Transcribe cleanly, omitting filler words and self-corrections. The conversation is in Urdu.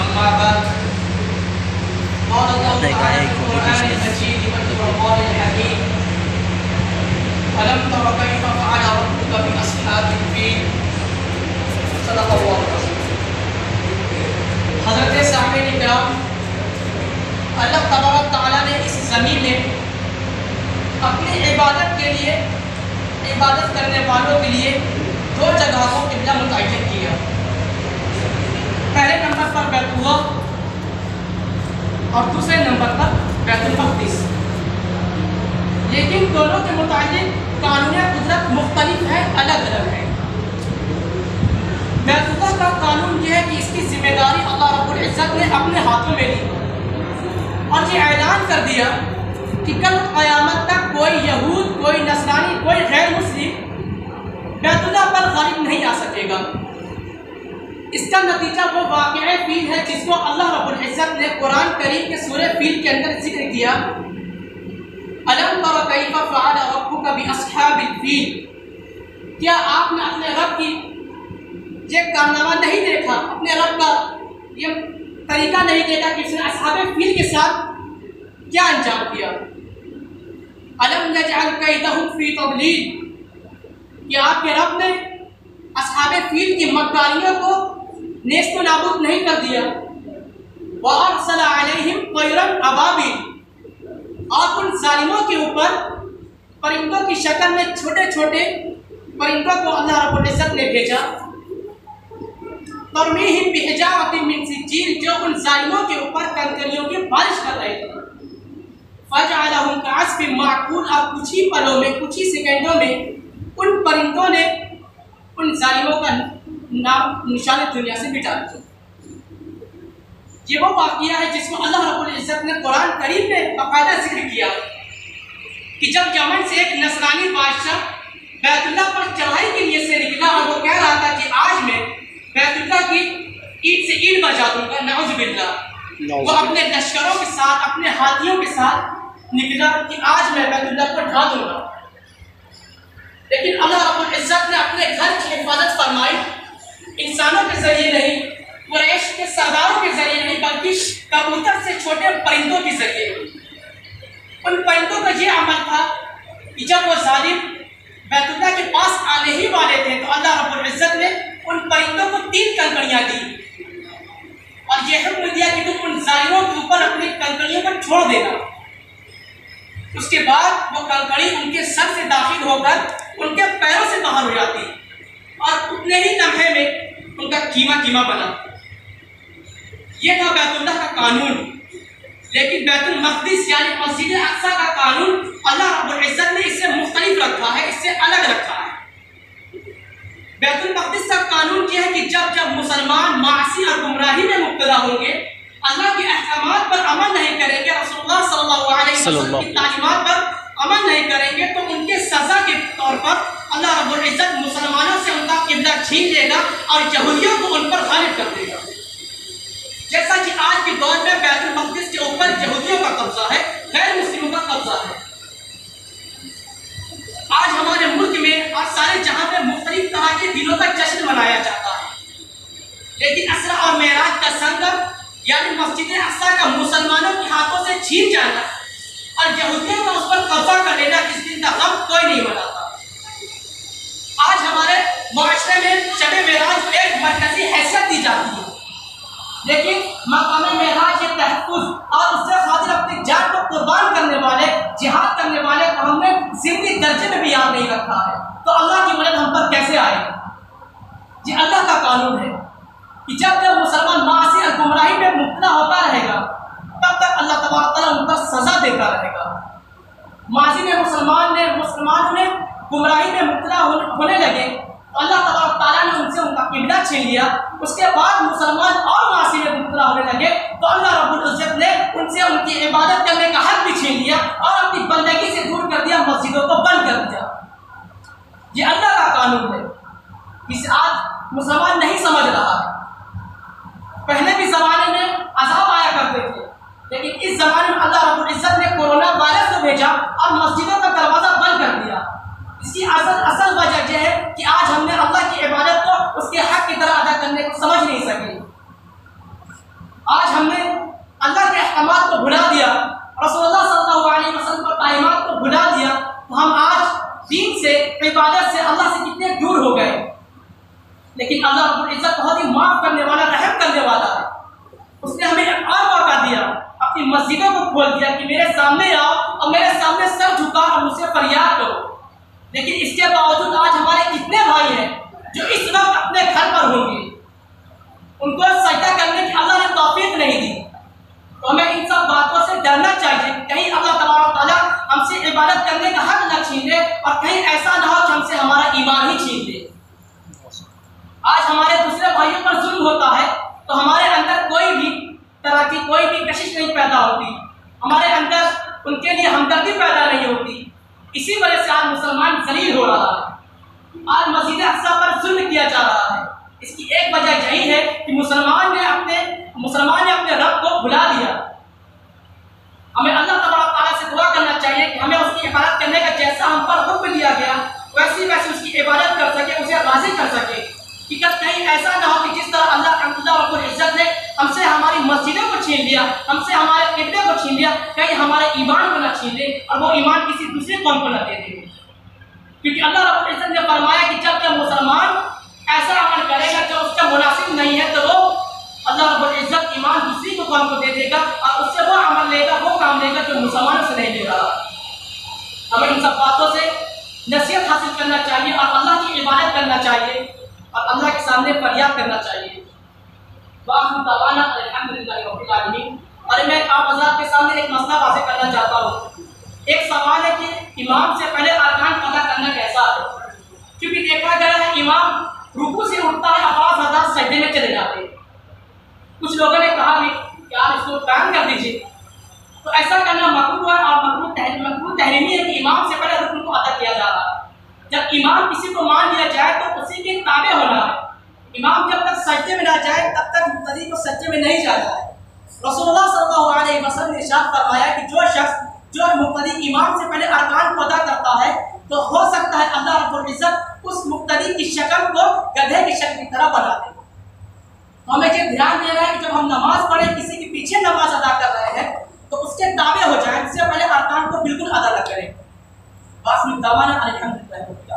أما بعد قال الله تعالى في القرآن المجيد والفرقان الحكيم ألم تر كيف فعل ربك بأصحاب الفيل صدق الله العظيم. حضرت سامعین کرام، اللہ تبارک تعالیٰ نے اس زمین میں اپنی عبادت کے لیے، عبادت کرنے والوں کے لیے دو جگہوں کو قبلہ متعین کیا. پہلے نمبر پر بیت اللہ اور دوسرے نمبر پر بیت المقدس. لیکن دونوں کے متعلق قانون قدرت مختلف ہے، الگ الگ ہے. بیت اللہ کا قانون یہ ہے کہ اس کی ذمہ داری اللہ رب العزت نے اپنے ہاتھوں میں لی اور یہ اعلان کر دیا کہ کل قیامت تک کوئی یہود، کوئی نصرانی، کوئی غیر مسلم بیت اللہ پر غالب نہیں آ سکے گا. اس کا نتیجہ وہ واقعہ فیل ہے جس کو اللہ رب العزت نے قرآن کریم کے سورہ فیل کے اندر ذکر کیا. الم تر کیف فعل ربک باصحاب الفیل. کیا آپ نے اپنے رب کی یہ کارنامہ نہیں دیکھا، اپنے رب کا یہ طریقہ نہیں دیکھا کہ اس نے اصحاب فیل کے ساتھ کیا انجام کیا؟ الم یجعل کیدہم فی تضلیل. کہ آپ کے رب نے اصحاب فیل کی مکاریوں کو نیست و نابود نہیں کر دیا. وارسل علیہم طیرا ابابیل. اور ان ظالموں کے اوپر پرندوں کی شکل میں چھوٹے چھوٹے پرندوں کو اللہ رب العزت نے بھیجا. ترمیہم بحجارۃ من سجیل. جو ان ظالموں کے اوپر کنکریوں کی بارش کر رہے تھے. فجعلہم کعصف معقول. اور کچھ ہی پلوں میں، کچھ ہی سیکنڈوں میں ان پرندوں نے ان ظالموں کا نام نشان دنیا سے مٹا دیا. یہ وہ واقعہ ہے جس کو اللہ رب العزت نے قرآن کریم میں باقاعدہ ذکر کیا کہ جب یمن سے ایک نصرانی بادشاہ بیت اللہ پر چڑھائی کے لیے سے نکلا اور وہ کہہ رہا تھا کہ آج میں بیت اللہ کی اینٹ سے اینٹ بجا دوں گا، نعوذ باللہ. وہ اپنے لشکروں کے ساتھ، اپنے ہاتھیوں کے ساتھ نکلا کہ آج میں بیت اللہ کو ڈھا دوں گا. لیکن اللہ رب العزت نے اپنے گھر کی حفاظت فرمائی. انسانوں کے ذریعے نہیں، قریش کے سرداروں کے ذریعے نہیں، بلکہ کبوتر سے چھوٹے پرندوں کے ذریعے. ان پرندوں کا یہ عمل تھا کہ جب وہ ظالم بیت اللہ کے پاس آنے ہی والے تھے تو اللہ رب العزت نے ان پرندوں کو 3 کنکریاں دی اور یہ حکم دیا کہ تم ان ظالموں کے اوپر اپنی کنکریوں کو چھوڑ دینا. اس کے بعد وہ کنکری ان کے سر سے داخل ہو کر ان کے پیروں سے باہر ہو جاتی اور اتنے ہی لمحے میں ان کا کیما کیما بنا. یہ تھا بیت اللہ کا قانون. لیکن بیت المقدس یعنی مسجد اقصی کا قانون اللہ رب العزت نے اس سے مختلف رکھا ہے، اس سے الگ رکھا ہے. بیت المقدس کا قانون یہ ہے کہ جب جب مسلمان معاصی اور گمراہی میں مبتلا ہوں گے، اللہ کے احکامات پر عمل نہیں کریں گے، رسول اللہ صلی اللہ علیہ وسلم کی تعلیمات پر عمل نہیں کریں گے، تو ان کے سزا کے طور پر اللہ رب العزت مسلمانوں سے ان کا قبلہ چھین لے گا اور یہودیوں کو ان پر غالب کر دے گا. جیسا کہ آج کے دور میں بیت المقدس کے اوپر یہودیوں کا قبضہ ہے، غیر مسلموں کا قبضہ ہے. آج ہمارے ملک میں اور سارے جہاں پہ مختلف طرح کے دنوں کا جشن منایا جاتا ہے، لیکن اسرا اور معراج کا سنگم یعنی مسجد اقصی کا مسلمانوں کے ہاتھوں سے چھین جانا اور یہودیوں کا اس پر قبضہ کر لینا، اس دن کا غم کوئی نہیں مناتا. آج ہمارے معاشرے میں شب معراج کو ایک مرکزی حیثیت دی جاتی ہے، لیکن مقام معراج کے تحفظ اور اس سے خاطر اپنی جان کو قربان کرنے والے، جہاد کرنے والے کو ہم نے ضمنی درجے میں بھی یاد نہیں رکھا ہے. تو اللہ کی مدد ہم پر کیسے آئے گی؟ یہ اللہ کا قانون ہے کہ جب جب مسلمان معاصی اور گمراہی میں مبتلا ہوتا رہے گا تب تک اللہ تبارک تعالیٰ ان پر سزا دیتا رہے گا. ماضی میں مسلمانوں نے گمراہی میں مبتلا ہونے لگے تو اللہ تبارک تعالیٰ نے ان سے ان کا قبلہ چھین لیا. اس کے بعد مسلمان اور معاصی میں مبتلا ہونے لگے تو اللہ رب العزت نے ان سے ان کی عبادت کرنے کا حق بھی چھین لیا اور اپنی بندگی سے دور کر دیا، مسجدوں کو بند کر دیا. یہ اللہ کا قانون ہے، اسے آج مسلمان نہیں سمجھ رہا ہے. پہلے بھی زمانے میں عذاب آیا کرتے تھے، لیکن اس زمانے میں اللہ رب العزت نے کورونا وائرس کو بھیجا اور مسجدوں کا دروازہ بند کر دیا. اس کی اصل وجہ یہ ہے کہ آج ہم نے اللہ کی عبادت کو اس کے حق کی طرح ادا کرنے کو سمجھ نہیں سکے. لیکن اللہ رب العزت بہت ہی معاف کرنے والا، رحم کرنے والا ہے۔ اس نے ہمیں ایک اور موقع دیا، اپنی مسجدوں کو کھول دیا کہ میرے سامنے آؤ اور میرے سامنے سر جھکا اور مجھ سے فریاد کرو۔ لیکن اس کے باوجود آج ہمارے کتنے بھائی ہیں جو اس وقت اپنے گھر پر ہوں گے، ان کو سجدہ کرنے کی اللہ نے توفیق نہیں دی۔ تو ہمیں ان سب باتوں سے ڈرنا چاہیے، کہیں اللہ تبارک و تعالیٰ ہم سے عبادت کرنے کا حق نہ چھین لے، اور کہیں ایسا نہ ہو کہ ہم سے ہمارا ایمان ہی چھین لے۔ آج ہمارے دوسرے بھائیوں پر ظلم ہوتا ہے تو ہمارے اندر کوئی بھی طرح کی کوئی بھی کشش نہیں پیدا ہوتی، ہمارے اندر ان کے لیے ہمدردی پیدا نہیں ہوتی۔ اسی وجہ سے آج مسلمان ذلیل ہو رہا ہے، آج مسجد اقصی پر ظلم کیا جا رہا ہے۔ اس کی ایک وجہ یہی ہے کہ مسلمان نے اپنے رب کو بھلا دیا۔ ہمیں اللہ تبارک تعالیٰ سے دعا کرنا چاہیے کہ ہمیں اس کی عبادت کرنے کا جیسا ہم پر حکم دیا گیا ویسی اس کی عبادت کر سکے، اسے راضی کر سکے۔ کہیں ایسا نہ ہو کہ جس طرح اللہ رب العزت نے ہم سے ہماری مسجدوں کو چھین لیا، ہم سے ہمارے قبلے کو چھین لیا، کہیں ہمارے ایمان کو نہ چھین لے اور وہ ایمان کسی دوسرے قوم کو نہ دے دے۔ کیونکہ اللہ رب العزت نے فرمایا کہ جب مسلمان ایسا عمل کرے گا جو اس کا مناسب نہیں ہے تو وہ اللہ رب العزت ایمان دوسری کو قوم کو دے دے گا اور اس سے وہ عمل لے گا، وہ کام لے گا جو مسلمانوں سے نہیں لے رہا۔ ہمیں ان سب باتوں سے نصیحت حاصل کرنا چاہیے اور اللہ کی عبادت کرنا چاہیے اور اللہ کے سامنے فریاد کرنا چاہیے۔ وآخر دعوانا الحمدللہ رب العالمین۔ اور میں آپ حضرات کے سامنے ایک مسئلہ واضح کرنا چاہتا ہوں۔ ایک سوال ہے کہ امام سے پہلے ارکان ادا کرنا کیسا ہے؟ کیونکہ دیکھا گیا ہے امام رکوع سے اٹھتا ہے، آواز حضرات سجدے میں چلے جاتے ہیں۔ کچھ لوگوں نے کہا کہ آپ اس کو بیان کر دیجیے، تو ایسا کرنا مکروہ ہے اور مکروہ تحریمی ہے کہ امام سے پہلے رکن کو ادا کیا جا رہا ہے۔ جب امام کسی کو مان لیا جائے تو اسی کے تابع ہونا ہے۔ امام جب تک سجدے میں نہ جائے تب تک مقتدی کو سجدے میں نہیں جانا ہے۔ رسول اللہ صلی اللہ علیہ وسلم نے ارشاد فرمایا کہ جو شخص جو مقتدی امام سے پہلے ارکان کو ادا کرتا ہے تو ہو سکتا ہے اللہ رب العزت اس مقتدی کی شکل کو گدھے کی شکل کی طرح بنا دے۔ ہمیں یہ دھیان دینا ہے کہ جب ہم نماز پڑھیں، کسی کے پیچھے نماز ادا کر رہے ہیں تو اس کے تابع ہو جائیں، اس سے پہلے ارکان کو بالکل ادا نہ کریں۔ بس دعوانا الحمدللہ۔